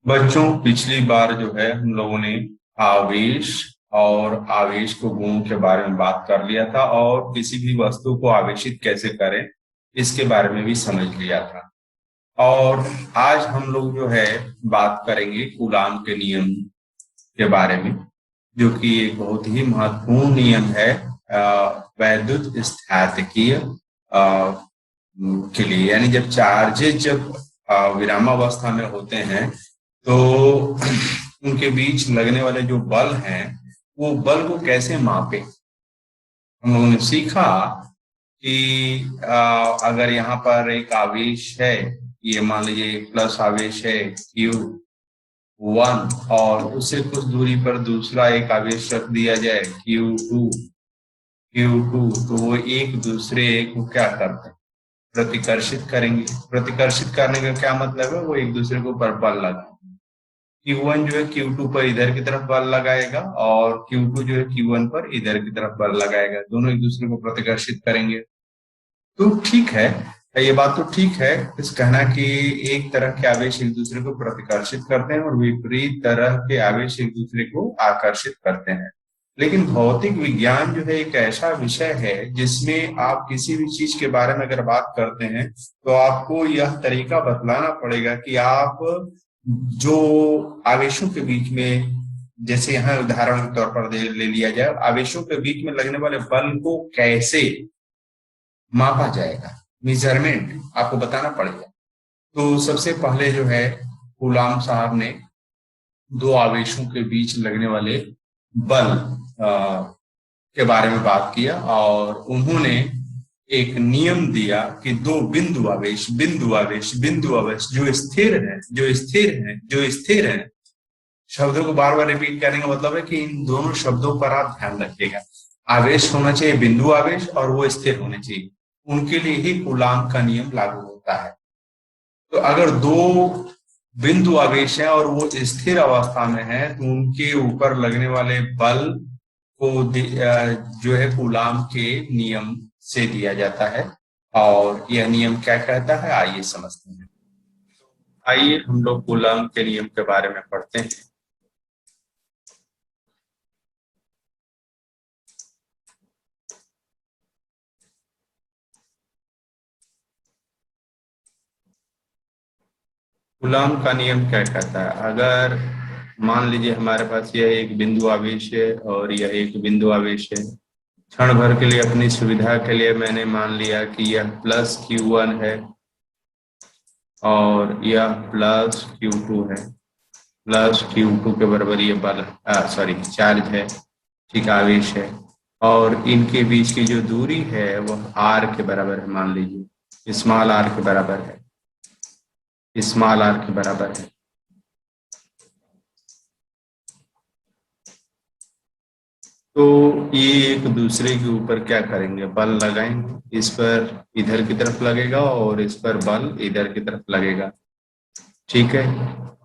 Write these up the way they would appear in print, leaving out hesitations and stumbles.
बच्चों, पिछली बार जो है हम लोगों ने आवेश और आवेश को गुणों के बारे में बात कर लिया था और किसी भी वस्तु को आवेशित कैसे करें इसके बारे में भी समझ लिया था। और आज हम लोग जो है बात करेंगे कूलाम के नियम के बारे में, जो कि एक बहुत ही महत्वपूर्ण नियम है वैद्युत स्थैतिकीय के लिए। यानी जब चार्जेज जब विरामावस्था में होते हैं तो उनके बीच लगने वाले जो बल हैं वो बल को कैसे मापे। हम लोगों ने सीखा कि अगर यहाँ पर एक आवेश है, ये मान लीजिए प्लस आवेश है Q1, और उससे कुछ दूरी पर दूसरा एक आवेश रख दिया जाए Q2, तो वो एक दूसरे को क्या करते हैं, प्रतिकर्षित करेंगे। प्रतिकर्षित करने का क्या मतलब है, वो एक दूसरे के ऊपर बल लगाएंगे। Q1 जो है Q2 पर इधर की तरफ बल लगाएगा और Q2 जो है Q1 पर इधर की तरफ बल लगाएगा, दोनों एक दूसरे को प्रतिकर्षित करेंगे। तो ठीक है, ये बात तो ठीक है इस कहना कि एक तरह के आवेश एक दूसरे को प्रतिकर्षित करते हैं और विपरीत तरह के आवेश एक दूसरे को आकर्षित करते हैं। लेकिन भौतिक विज्ञान जो है एक ऐसा विषय है जिसमें आप किसी भी चीज के बारे में अगर बात करते हैं तो आपको यह तरीका बतलाना पड़ेगा कि आप जो आवेशों के बीच में, जैसे यहाँ उदाहरण के तौर पर ले लिया जाए, आवेशों के बीच में लगने वाले बल को कैसे मापा जाएगा, मेजरमेंट आपको बताना पड़ेगा। तो सबसे पहले जो है कूलाम साहब ने दो आवेशों के बीच लगने वाले बल के बारे में बात किया और उन्होंने एक नियम दिया कि दो बिंदु आवेश जो स्थिर है। शब्दों को बार बार रिपीट करने का मतलब है कि इन दोनों शब्दों पर आप ध्यान रखिएगा। आवेश होना चाहिए बिंदु आवेश और वो स्थिर होने चाहिए, उनके लिए ही कूलाम का नियम लागू होता है। तो अगर दो बिंदु आवेश है और वो स्थिर अवस्था में है तो उनके ऊपर लगने वाले बल को जो है कूलाम के नियम से दिया जाता है। और यह नियम क्या कहता है, आइए समझते हैं। आइए हम लोग कूलाम के नियम के बारे में पढ़ते हैं। कूलाम का नियम क्या कहता है, अगर मान लीजिए हमारे पास यह एक बिंदु आवेश है और यह एक बिंदु आवेश है। क्षण भर के लिए अपनी सुविधा के लिए मैंने मान लिया कि यह प्लस Q1 है और यह प्लस Q2 है। प्लस Q2 के बराबर ये बल चार्ज है, ठीक, आवेश है। और इनके बीच की जो दूरी है वह R के बराबर है, मान लीजिए स्मॉल r के बराबर है, स्मॉल r के बराबर है। तो ये एक दूसरे के ऊपर क्या करेंगे, बल लगाएंगे। इस पर इधर की तरफ लगेगा और इस पर बल इधर की तरफ लगेगा, ठीक है।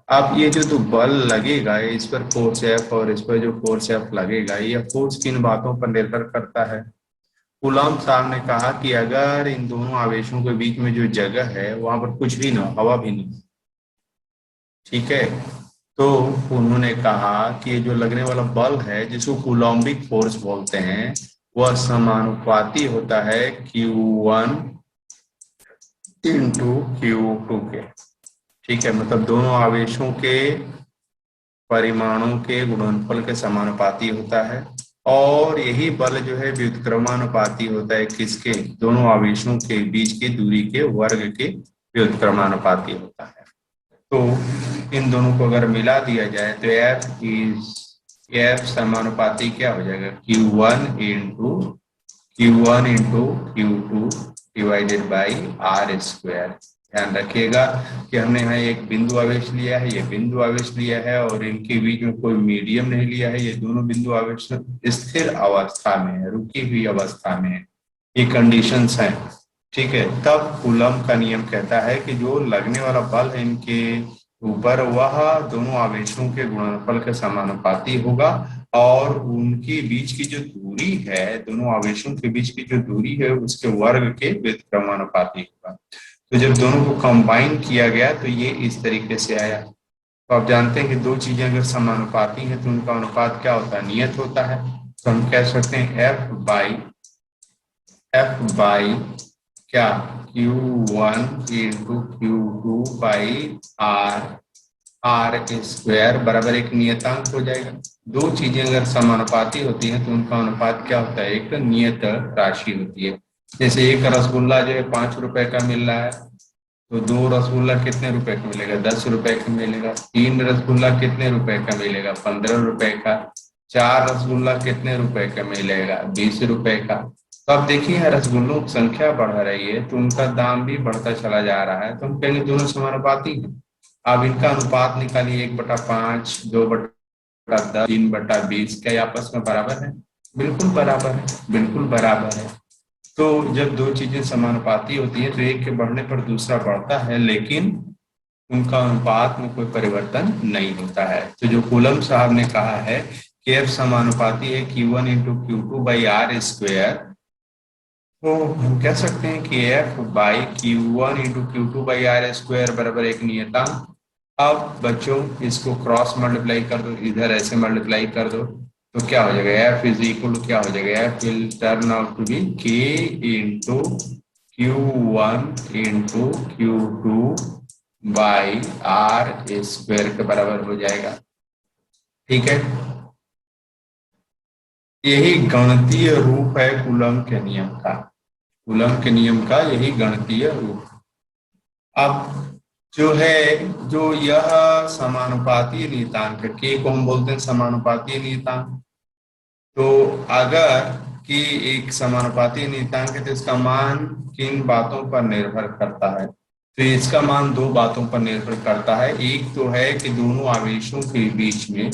अब ये जो बल लगेगा इस पर फोर्स F और इस पर जो फोर्स F लगेगा, यह फोर्स किन बातों पर निर्भर करता है। कूलाम साहब ने कहा कि अगर इन दोनों आवेशों के बीच में जो जगह है वहां पर कुछ भी ना, हवा भी नहीं, ठीक है, तो उन्होंने कहा कि जो लगने वाला बल है जिसको कूलम्बिक फोर्स बोलते हैं वह समानुपाती होता है Q1 इंटू Q2 के, ठीक है। मतलब दोनों आवेशों के परिमाणों के गुणनफल के समानुपाती होता है और यही बल जो है व्युत्क्रमानुपाती होता है किसके, दोनों आवेशों के बीच की दूरी के वर्ग के व्युत्क्रमानुपाती होता है। तो इन दोनों को अगर मिला दिया जाए तो F समानुपाती क्या हो जाएगा, Q1 into Q2 divided by R²। ध्यान रखिएगा कि हमने यहाँ एक बिंदु आवेश लिया है, ये बिंदु आवेश लिया है और इनके बीच में कोई मीडियम नहीं लिया है। ये दोनों बिंदु आवेश स्थिर अवस्था में है, रुकी हुई अवस्था में है, ये कंडीशंस हैं, ठीक है। तब कूलम का नियम कहता है कि जो लगने वाला बल है इनके ऊपर वह दोनों आवेशों के गुणनफल के समानुपाती होगा और उनके बीच की जो दूरी है, दोनों आवेशों के बीच की जो दूरी है उसके वर्ग के व्युत्क्रमानुपाती होगा। तो जब दोनों को कंबाइन किया गया तो ये इस तरीके से आया। तो आप जानते हैं कि दो चीजें अगर समानुपाती हैं तो उनका अनुपात क्या होता है, नियत होता है। तो हम कह सकते हैं एफ बाई क्या, Q1 into Q2 by are square बराबर एक नियतांक हो जाएगा। दो चीजें अगर समानुपाती होती हैं तो उनका अनुपात क्या होता है, एक नियत राशि होती है। जैसे एक रसगुल्ला जो है 5 रुपए का मिल रहा है, तो दो रसगुल्ला कितने रुपए का मिलेगा, 10 रुपए का मिलेगा। तीन रसगुल्ला कितने रुपए का मिलेगा, 15 रुपए का। चार रसगुल्ला कितने रुपए का मिलेगा, 20 रुपए का। तो अब देखिए रसगुल्लों की संख्या बढ़ रही है तो उनका दाम भी बढ़ता चला जा रहा है, तो हम कहेंगे दोनों समानुपाती हैं। अब इनका अनुपात निकालिए, 1/5, 2/10, 3/20, क्या ये आपस में बराबर है? बिल्कुल बराबर है, बिल्कुल बराबर है। तो जब दो चीजें समानुपाती होती हैं तो एक के बढ़ने पर दूसरा बढ़ता है, लेकिन उनका अनुपात में कोई परिवर्तन नहीं होता है। तो जो कूलम साहब ने कहा है कि F समानुपाती है Q1 into Q2 by R square, तो हम कह सकते हैं कि F/Q1 into Q2 by R square बराबर एक नियतांक। अब बच्चों इसको क्रॉस मल्टीप्लाई कर दो, इधर ऐसे मल्टीप्लाई कर दो, तो क्या हो जाएगा, F इज इक्वल टू क्या हो जाएगा, F will turn out to be K into Q1 into Q2 by R square के बराबर हो जाएगा। ठीक है, यही गणितीय रूप है कूलम के नियम का। कूलम के नियम का यही गणितीय रूप। अब जो है, जो यह समानुपातीय नियतांक के को हम बोलते हैं समानुपातीय नियतांक। तो अगर कि एक समानुपातीय नियतांक है तो इसका मान किन बातों पर निर्भर करता है, तो इसका मान दो बातों पर निर्भर करता है। एक तो है कि दोनों आवेशों के बीच में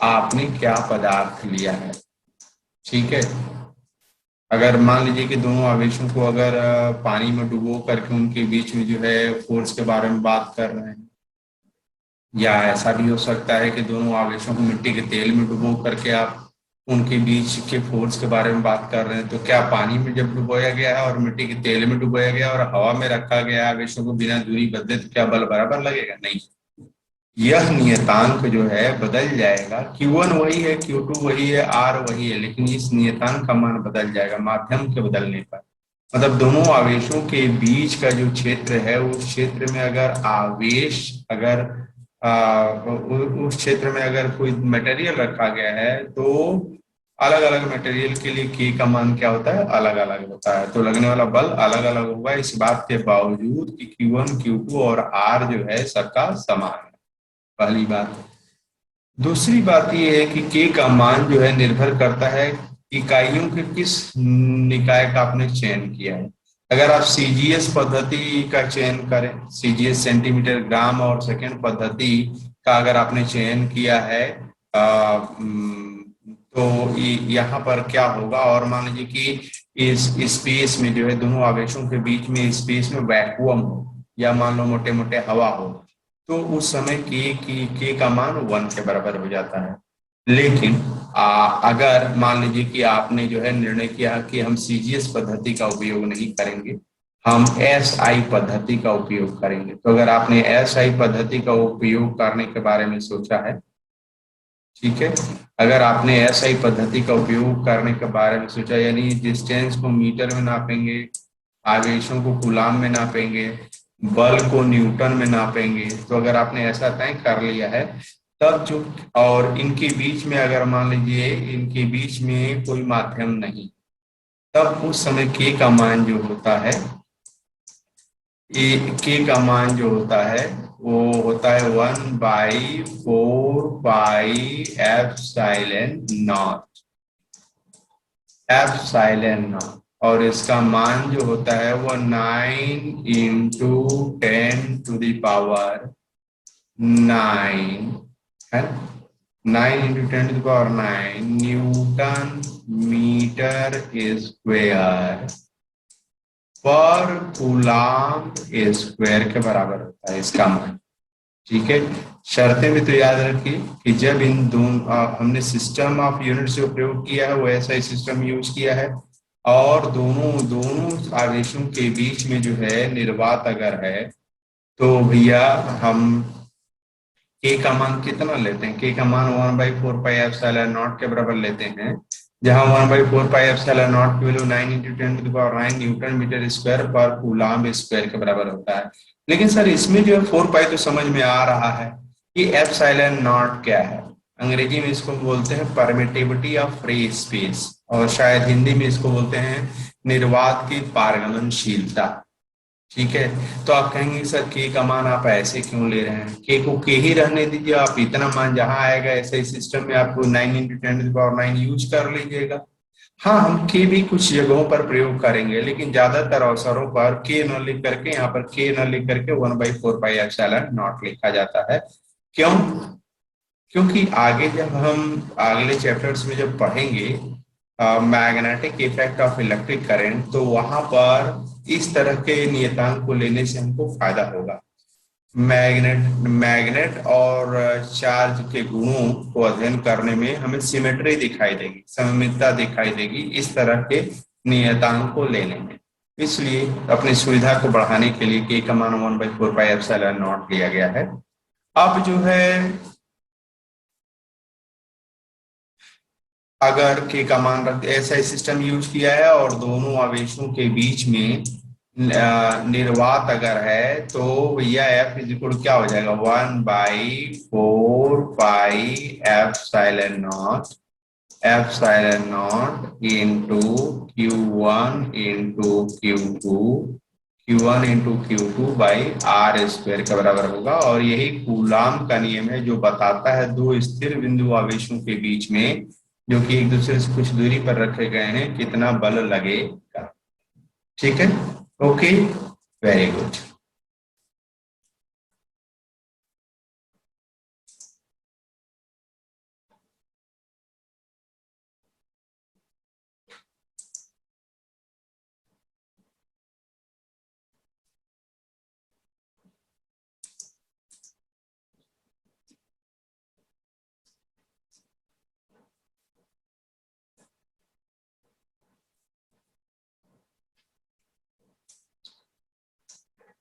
आपने क्या पदार्थ लिया है। ठीक है, अगर मान लीजिए कि दोनों आवेशों को अगर पानी में डुबो करके उनके बीच में जो है फोर्स के बारे में बात कर रहे हैं, या ऐसा भी हो सकता है कि दोनों आवेशों को मिट्टी के तेल में डुबो करके आप उनके बीच के फोर्स के बारे में बात कर रहे हैं, तो क्या पानी में जब डुबोया गया है और मिट्टी के तेल में डुबोया गया और हवा में रखा गया आवेशों को बिना दूरी बदले, तो क्या बल बराबर लगेगा? नहीं, यह नियतांक जो है बदल जाएगा। Q1 वही है, Q2 वही है, R वही है, लेकिन इस नियतांक का मान बदल जाएगा माध्यम के बदलने पर। मतलब दोनों आवेशों के बीच का जो क्षेत्र है उस क्षेत्र में अगर आवेश अगर उस क्षेत्र में अगर कोई मटेरियल रखा गया है तो अलग अलग मटेरियल के लिए के का मान क्या होता है, अलग अलग होता है। तो लगने वाला बल अलग अलग होगा, इस बात के बावजूद कि Q1 Q2 और R जो है सबका समान है। पहली बात। दूसरी बात यह है कि के का मान जो है निर्भर करता है इकाइयों के किस निकाय का आपने चयन किया है। अगर आप सीजीएस पद्धति का चयन करें, सीजीएस सेंटीमीटर ग्राम और सेकंड पद्धति का अगर आपने चयन किया है, तो यहाँ पर क्या होगा, और मान लीजिए कि इस स्पेस में जो है दोनों आवेशों के बीच में स्पेस में वैक्यूम हो, या मान लो मोटे मोटे हवा हो, तो उस समय के का मान 1 के बराबर हो जाता है। लेकिन अगर मान लीजिए कि आपने जो है निर्णय किया कि हम सीजीएस पद्धति का उपयोग नहीं करेंगे, हम एसआई पद्धति का उपयोग करेंगे, तो अगर आपने एसआई पद्धति का उपयोग करने के बारे में सोचा है, ठीक है, अगर आपने एसआई पद्धति का उपयोग करने के बारे में सोचा, यानी डिस्टेंस को मीटर में नापेंगे, आवेशों को कूलाम में नापेंगे, बल को न्यूटन में नापेंगे, तो अगर आपने ऐसा तय कर लिया है तब जो, और इनके बीच में अगर मान लीजिए इनके बीच में कोई माध्यम नहीं, तब उस समय के का मान जो होता है, के का मान जो होता है वो होता है 1/4 पाई एप्सिलॉन नॉट, और इसका मान जो होता है वो 9 × 10⁹ है, 9 × 10⁹ न्यूटन मीटर स्क्वायर पर कूलाम स्क्वायर के बराबर होता है इसका मान। ठीक है, शर्तें भी तो याद रखिए कि जब इन दोनों हमने सिस्टम ऑफ यूनिट जो प्रयोग किया है वो ऐसा ही सिस्टम यूज किया है, और दोनों दोनों आवेशों के बीच में जो है निर्वात अगर है, तो भैया हम के का मान कितना लेते हैं, के का मान 1/4πε0 के बराबर लेते हैं, जहां 1/4πε0 की वैल्यू 9 × 10⁻⁹ न्यूटन मीटर स्क्वायर पर कूलाम स्क्वायर के बराबर होता है। लेकिन सर इसमें जो है 4π तो समझ में आ रहा है कि ε0 क्या है। अंग्रेजी में इसको बोलते हैं परमिटिविटी ऑफ फ्री स्पेस, और शायद हिंदी में इसको बोलते हैं निर्वात की पारगमनशीलता। ठीक है, तो आप कहेंगे सर के का मान आप ऐसे क्यों ले रहे हैं, के को के ही रहने दीजिए, आप इतना मान जहां आएगा ऐसे सिस्टम में आपको 9 × 10⁻⁹ यूज कर लीजिएगा। हाँ, हम के भी कुछ जगहों पर प्रयोग करेंगे, लेकिन ज्यादातर अवसरों पर के न लिख करके, यहाँ पर के न लिख करके 1/4πε0 लिखा जाता है। क्यों? क्योंकि आगे जब हम अगले चैप्टर्स में जब पढ़ेंगे magnetic effect of electric current, तो वहां पर इस तरह के नियतांक को लेने से हमको फायदा होगा। मैग्नेट और चार्ज के गुणों को अध्ययन करने में हमें सिमेट्री दिखाई देगी, सममितता दिखाई देगी इस तरह के नियतांक को लेने में। इसलिए अपनी सुविधा को बढ़ाने के लिए के का मान 1/4πε0 लिया गया है। अब जो है अगर के का मान रख ऐसा सिस्टम यूज किया है और दोनों आवेशों के बीच में निर्वात अगर है, तो भैया F इक्वल क्या हो जाएगा, 1/4πε0 into Q1 into Q2 by R² के बराबर होगा। और यही कूलाम का नियम है जो बताता है दो स्थिर बिंदु आवेशों के बीच में, जो कि एक दूसरे से कुछ दूरी पर रखे गए हैं, कितना बल लगेगा। ठीक है, ओके, वेरी गुड।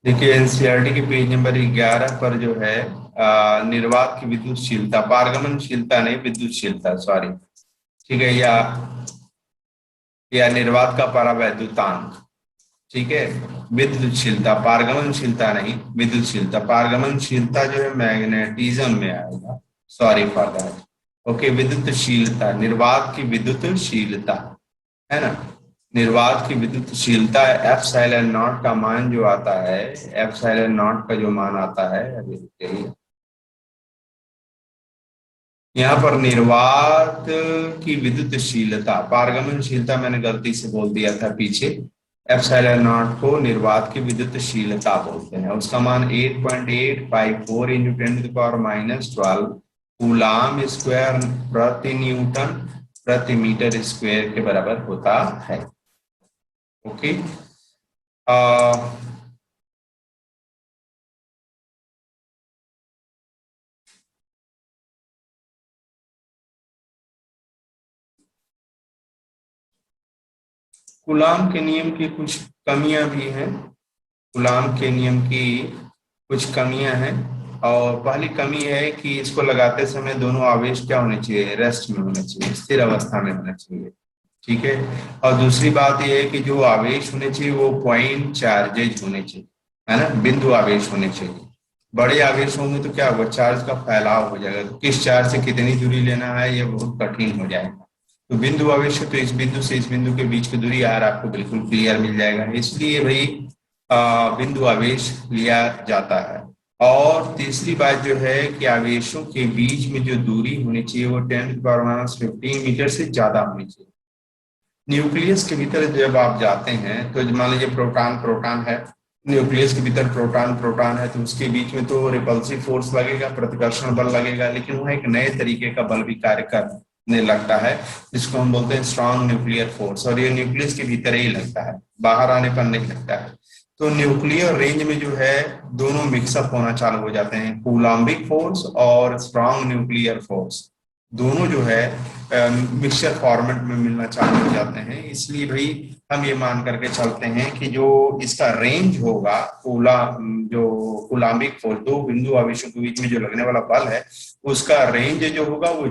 देखिए एनसीईआरटी के पेज नंबर 11 पर जो है निर्वात की विद्युतशीलता, पारगमनशीलता नहीं विद्युतशीलता, सॉरी, ठीक है, या निर्वात का परावैद्युतांक, ठीक है, विद्युतशीलता, पारगमनशीलता नहीं विद्युतशीलता। पारगमनशीलता जो है मैग्नेटिज्म में आएगा, सॉरी फॉर दैट। ओके, विद्युतशीलता, निर्वात की विद्युतशीलता है ना, निर्वात की विद्युतशीलता ε0 का मान जो आता है, ε0 का जो मान आता है, अभी यहाँ पर निर्वात की विद्युतशीलता, पारगमनशीलता मैंने गलती से बोल दिया था पीछे, ε0 को निर्वात की विद्युतशीलता बोलते हैं। उसका मान 8.854 × 10⁻12 कूलाम स्क्वायर प्रति न्यूटन प्रति मीटर स्क्वायर के बराबर होता है। ओके, कूलाम के नियम की कुछ कमियां भी हैं, कूलाम के नियम की कुछ कमियां हैं। और पहली कमी है कि इसको लगाते समय दोनों आवेश क्या होने चाहिए, रेस्ट में होने चाहिए, स्थिर अवस्था में होना चाहिए। ठीक है, और दूसरी बात यह है कि जो आवेश होने चाहिए वो पॉइंट चार्जेज होने चाहिए, है ना, बिंदु आवेश होने चाहिए। बड़े आवेश होंगे तो क्या होगा, चार्ज का फैलाव हो जाएगा, तो किस चार्ज से कितनी दूरी लेना है ये बहुत कठिन हो जाएगा। तो बिंदु आवेश है तो इस बिंदु से इस बिंदु के बीच की दूरी यार आपको बिल्कुल क्लियर मिल जाएगा, इसलिए भाई बिंदु आवेश लिया जाता है। और तीसरी बात जो है कि आवेशों के बीच में जो दूरी होनी चाहिए वो 10⁻15 मीटर से ज्यादा होनी चाहिए। न्यूक्लियस के भीतर जब आप जाते हैं तो मान लीजिए प्रोटॉन प्रोटॉन है, न्यूक्लियस के भीतर प्रोटॉन प्रोटॉन है, तो उसके बीच में तो रिपल्सिव फोर्स लगेगा, प्रतिकर्षण बल लगेगा, लेकिन वह एक नए तरीके का बल भी कार्य करने लगता है जिसको हम बोलते हैं स्ट्रॉन्ग न्यूक्लियर फोर्स, और ये न्यूक्लियस के भीतर ही लगता है, बाहर आने पर नहीं लगता है। तो न्यूक्लियर रेंज में जो है दोनों मिक्सअप होना चालू हो जाते हैं, कूलाम्बिक फोर्स और स्ट्रॉन्ग न्यूक्लियर फोर्स। दोनों जो है मिक्सचर फॉर्मेट में मिलना चालू हो जाते हैं। इसलिए भाई हम ये मान करके चलते हैं कि जो इसका रेंज होगा जो कूलाम्बिक फोर्स, दो बिंदु आवेशों के बीच में जो लगने वाला बल है, उसका रेंज जो होगा वो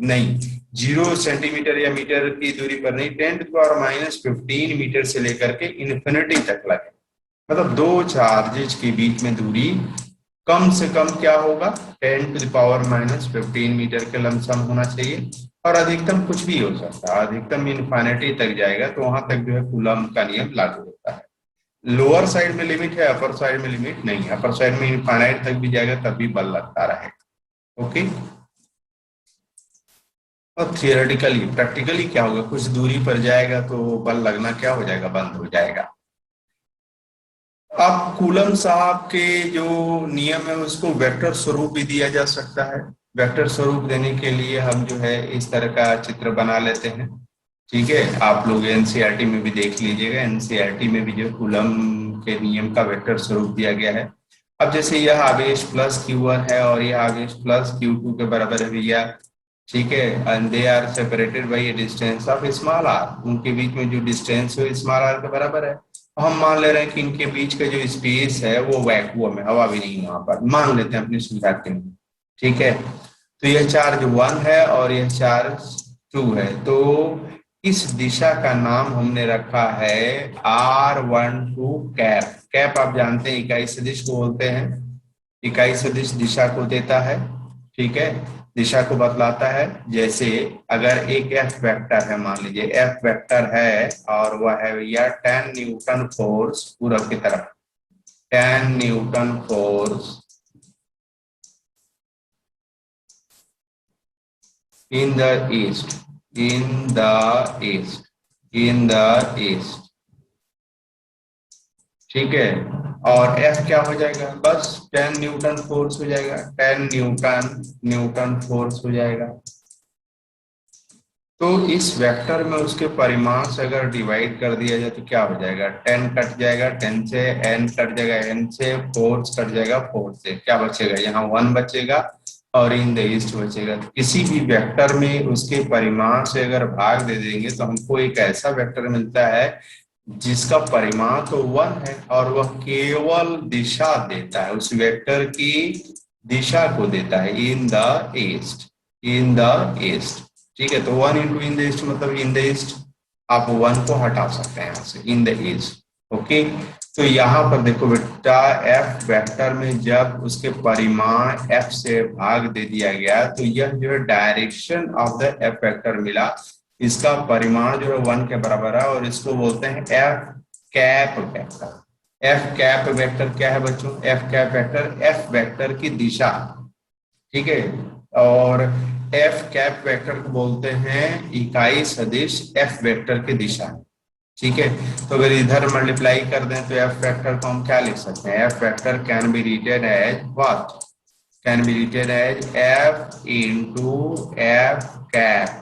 नहीं 0 सेंटीमीटर या मीटर की दूरी पर नहीं, 10⁻⁻15 मीटर से लेकर के इन्फिनिटी तक लगे। मतलब दो चार्जेज के बीच में दूरी कम से कम क्या होगा, 10⁻⁻15 मीटर के लमसम होना चाहिए, और अधिकतम कुछ भी हो सकता है, अधिकतम इन्फिनिटी तक जाएगा तो वहां तक जो है कूलम का नियम लागू होता है। लोअर साइड में लिमिट है, अपर साइड में लिमिट नहीं है। अपर साइड में इन्फिनिट तक भी जाएगा तब भी बल लगता रहेगा। ओके। और थियोरेटिकली प्रैक्टिकली क्या होगा, कुछ दूरी पर जाएगा तो बल लगना क्या हो जाएगा, बंद हो जाएगा। अब कूलम साहब के जो नियम है उसको वेक्टर स्वरूप भी दिया जा सकता है। वेक्टर स्वरूप देने के लिए हम जो है इस तरह का चित्र बना लेते हैं। ठीक है, आप लोग एनसीईआरटी में भी देख लीजिएगा, एनसीईआरटी में भी जो कूलम के नियम का वेक्टर स्वरूप दिया गया है। अब जैसे यह आवेश प्लस Q1 है और यह आवेश प्लस Q2 के बराबर है भैया। ठीक है, and they are separated by a distance of small R, उनके बीच में जो डिस्टेंस है स्मॉल आर के बराबर है। हम मान ले रहे हैं कि इनके बीच का जो स्पेस है वो वैक्यूम है, हवा भी नहीं है वहां पर, मान लेते हैं अपनी सुविधा के लिए। ठीक है, तो यह चार्ज 1 है और यह चार्ज 2 है। तो इस दिशा का नाम हमने रखा है R12 कैप। कैप आप जानते हैं इकाई सदिश को बोलते हैं। इकाई सदिश दिशा को देता है, ठीक है, दिशा को बतलाता है। जैसे अगर एक एफ वेक्टर है, मान लीजिए एफ वेक्टर है और वह है भैया 10 न्यूटन फोर्स पूरब की तरफ, 10 Newton force in the east, in the east, in the east. ठीक है, और F क्या हो जाएगा, बस 10 न्यूटन फोर्स हो जाएगा, 10 न्यूटन फोर्स हो जाएगा। तो इस वेक्टर में उसके परिमाण से अगर डिवाइड कर दिया जाए तो क्या हो जाएगा, 10 कट जाएगा, 10 से n कट जाएगा, n से फोर्स कट जाएगा, फोर्स से क्या बचेगा, यहाँ 1 बचेगा और इन द ईस्ट बचेगा। तो किसी भी वेक्टर में उसके परिमाण से अगर भाग दे देंगे तो हमको एक ऐसा वेक्टर मिलता है जिसका परिमाण तो 1 है और वह केवल दिशा देता है, उस वेक्टर की दिशा को देता है, in the east, in the east. ठीक है, तो 1 इंटू इन द ईस्ट मतलब इन द ईस्ट, आप 1 को हटा सकते हैं यहाँ से, इन द ईस्ट। ओके, तो यहाँ पर देखो बेटा, एफ वेक्टर में जब उसके परिमाण एफ से भाग दे दिया गया तो यह जो है direction of the F vector मिला, इसका परिमाण जो है 1 के बराबर है और इसको बोलते हैं F cap vector. F cap vector क्या है बच्चों, F cap vector F vector की दिशा। ठीक है, और एफ कैप वेक्टर को बोलते हैं इकाई सदिश एफ वेक्टर की दिशा। ठीक है, तो अगर इधर मल्टीप्लाई कर दें तो एफ वेक्टर को हम क्या लिख सकते हैं, F vector can be written as what, can be written as F into F cap.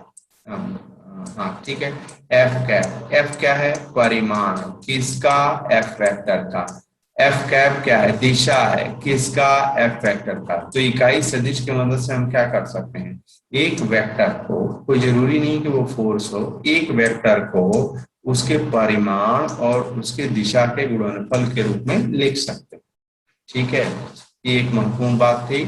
हाँ ठीक है, एफ कैप, एफ क्या है, परिमाण किसका, एफ वेक्टर का। एफ कैप क्या है, दिशा है किसका, एफ वेक्टर का। तो इकाई सदिश की मदद से हम क्या कर सकते हैं, एक वेक्टर को, कोई जरूरी नहीं कि वो फोर्स हो, एक वेक्टर को उसके परिमाण और उसके दिशा के गुणनफल के रूप में लिख सकते हैं। ठीक है, ये एक महत्वपूर्ण बात थी।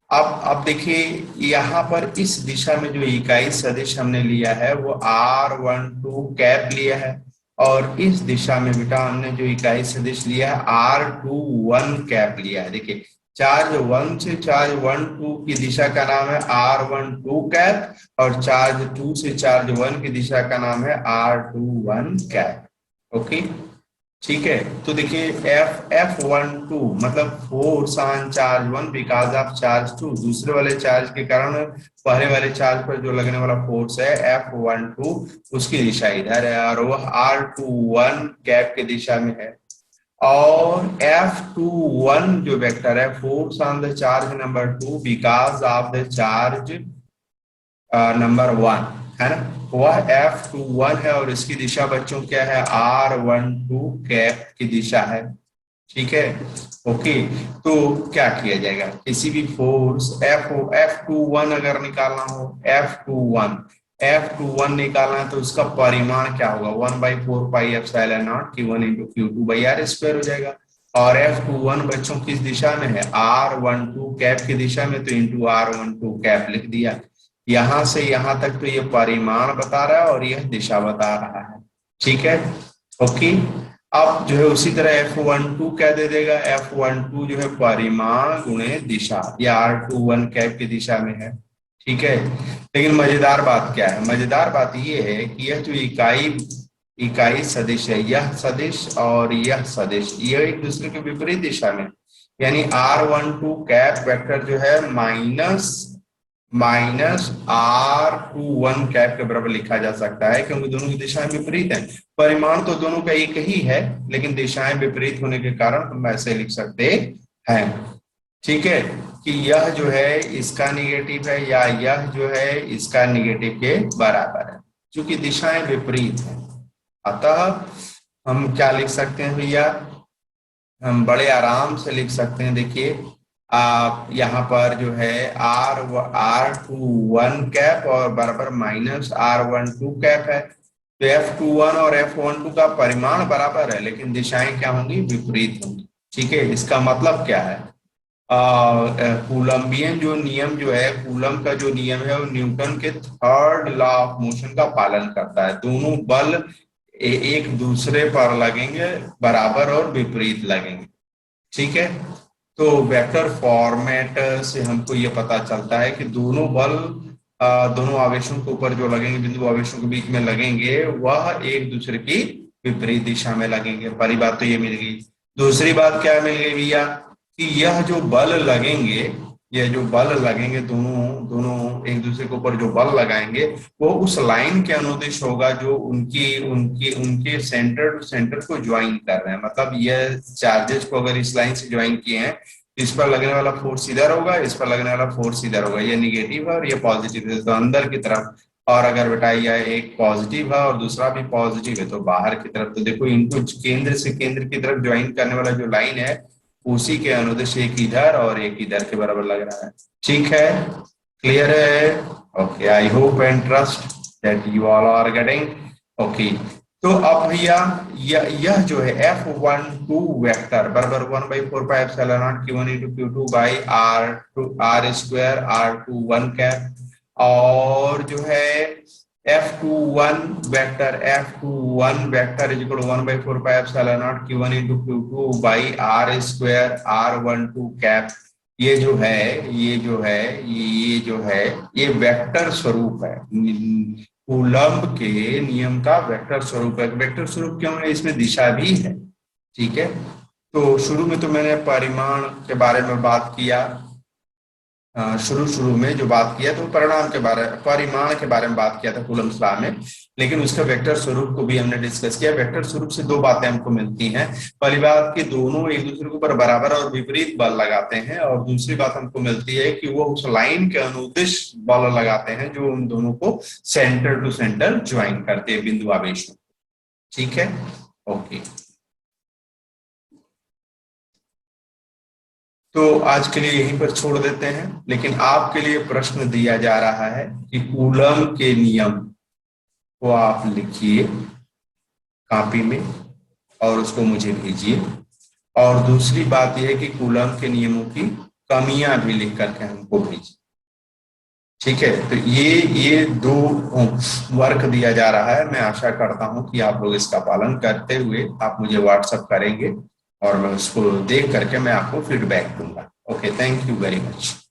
अब देखिए यहाँ पर इस दिशा में जो इकाई सदिश हमने लिया है वो R12 कैप लिया है, और इस दिशा में बेटा हमने जो इकाई सदिश लिया है R21 कैप लिया है। देखिए चार्ज 1 से चार्ज 12 की दिशा का नाम है R12 कैप, और चार्ज 2 से चार्ज 1 की दिशा का नाम है R21 कैप। ओके, ठीक है, तो देखिए F12 मतलब force on charge 1 because of charge 2, दूसरे वाले चार्ज के कारण पहले वाले चार्ज पर जो लगने वाला फोर्स है F12 उसकी दिशा इधर है और वह R21 कैप की दिशा में है। और F21 जो वेक्टर है, force on the charge number 2 because of the charge number 1, है ना, वह F21 है और इसकी दिशा बच्चों क्या है, R12 कैप की दिशा है। ठीक है। ओके, तो क्या किया जाएगा, किसी भी फोर्स F21 अगर निकालना हो, F21 निकालना है तो उसका परिमाण क्या होगा, 1/4 pi epsilon naught Q1 into Q2/r² हो जाएगा। और F21 बच्चों किस दिशा में है, R12 कैप की दिशा में, तो इंटू R12 कैप लिख दिया। यहां से यहां तक तो ये परिमाण बता रहा है और यह दिशा बता रहा है। ठीक है, ओके। अब जो है उसी तरह F12 क्या दे देगा, F12 जो है परिमाण गुणे दिशा, या R21 कैप की दिशा में है। ठीक है, लेकिन मजेदार बात क्या है, मजेदार बात ये है कि यह जो इकाई इकाई सदिश है, यह सदिश और यह सदिश, यह एक दूसरे के विपरीत दिशा में, यानी R12 कैप वेक्टर जो है माइनस R21 कैप के बराबर लिखा जा सकता है, क्योंकि दोनों की दिशाएं विपरीत हैं। परिमाण तो दोनों का एक ही है, लेकिन दिशाएं विपरीत होने के कारण हम ऐसे लिख सकते हैं। ठीक है, कि यह जो है इसका निगेटिव है, या यह जो है इसका निगेटिव के बराबर है, क्योंकि दिशाएं विपरीत हैं। अतः हम क्या लिख सकते हैं भैया, हम बड़े आराम से लिख सकते हैं। देखिए, आप यहाँ पर जो है R21 कैप और बराबर माइनस R12 कैप है, तो F21 और F12 का परिमाण बराबर है, लेकिन दिशाएं क्या होंगी, विपरीत होंगी। ठीक है, इसका मतलब क्या है, कूलम्बियन जो नियम जो है, कूलम का जो नियम है, वो न्यूटन के थर्ड लॉ ऑफ मोशन का पालन करता है। दोनों बल एक दूसरे पर लगेंगे, बराबर और विपरीत लगेंगे। ठीक है, तो वेक्टर फॉर्मेट से हमको ये पता चलता है कि दोनों बल दोनों आवेशों के ऊपर जो लगेंगे, बिंदु आवेशों के बीच में लगेंगे, वह एक दूसरे की विपरीत दिशा में लगेंगे। पहली बात तो ये मिल गई। दूसरी बात क्या मिल गई भैया, कि यह जो बल लगेंगे, ये जो बल लगेंगे, दोनों दोनों एक दूसरे के ऊपर जो बल लगाएंगे, वो उस लाइन के अनुदिश होगा जो उनकी उनकी उनके सेंटर टू सेंटर को ज्वाइन कर रहे हैं। मतलब यह चार्जेस को अगर इस लाइन से ज्वाइन किए हैं, इस पर लगने वाला फोर्स इधर होगा, इस पर लगने वाला फोर्स इधर होगा। ये निगेटिव है और ये पॉजिटिव है, तो अंदर की तरफ। और अगर बेटा यह एक पॉजिटिव है और दूसरा भी पॉजिटिव है, तो बाहर की तरफ। तो देखो, इनको केंद्र से केंद्र की तरफ ज्वाइन करने वाला जो लाइन है, उसी के अनुदिश एक इधर और एक इधर के बराबर लग रहा है। ठीक है, क्लियर है? Okay, I hope and trust that you all are getting. Okay, तो अब भैया यह जो है F12 वेक्टर बराबर 1/4 pi epsilon naught Q1 into Q2/R² R21 cap, और जो है F21 vector is equal to 1/4 pi epsilon naught Q1 into Q2/R² R12 cap. ये जो है ये वेक्टर स्वरूप है, कूलम्ब के नियम का वेक्टर स्वरूप है। वेक्टर स्वरूप क्यों है, इसमें दिशा भी है। ठीक है, तो शुरू में तो मैंने परिमाण के बारे में बात किया, शुरू में जो बात किया तो परिमाण के बारे में बात किया था कूलम्ब्स लॉ में, लेकिन उसका वेक्टर स्वरूप को भी हमने डिस्कस किया। वेक्टर स्वरूप से दो बातें हमको मिलती हैं। पहली बात कि दोनों एक दूसरे के ऊपर बराबर और विपरीत बल लगाते हैं, और दूसरी बात हमको मिलती है कि वो उस लाइन के अनुदिश बल लगाते हैं जो उन दोनों को सेंटर टू सेंटर ज्वाइन करते हैं, बिंदु आवेश। ठीक है, ओके। तो आज के लिए यहीं पर छोड़ देते हैं, लेकिन आपके लिए प्रश्न दिया जा रहा है कि कूलम्ब के नियम को आप लिखिए कॉपी में और उसको मुझे भेजिए। और दूसरी बात यह है कि कूलम्ब के नियमों की कमियां भी लिख करके हमको भेजिए। ठीक है, तो ये दो वर्क दिया जा रहा है। मैं आशा करता हूं कि आप लोग इसका पालन करते हुए आप मुझे व्हाट्सएप करेंगे, और मैं उसको देख करके मैं आपको फीडबैक दूंगा। Okay, thank you very much.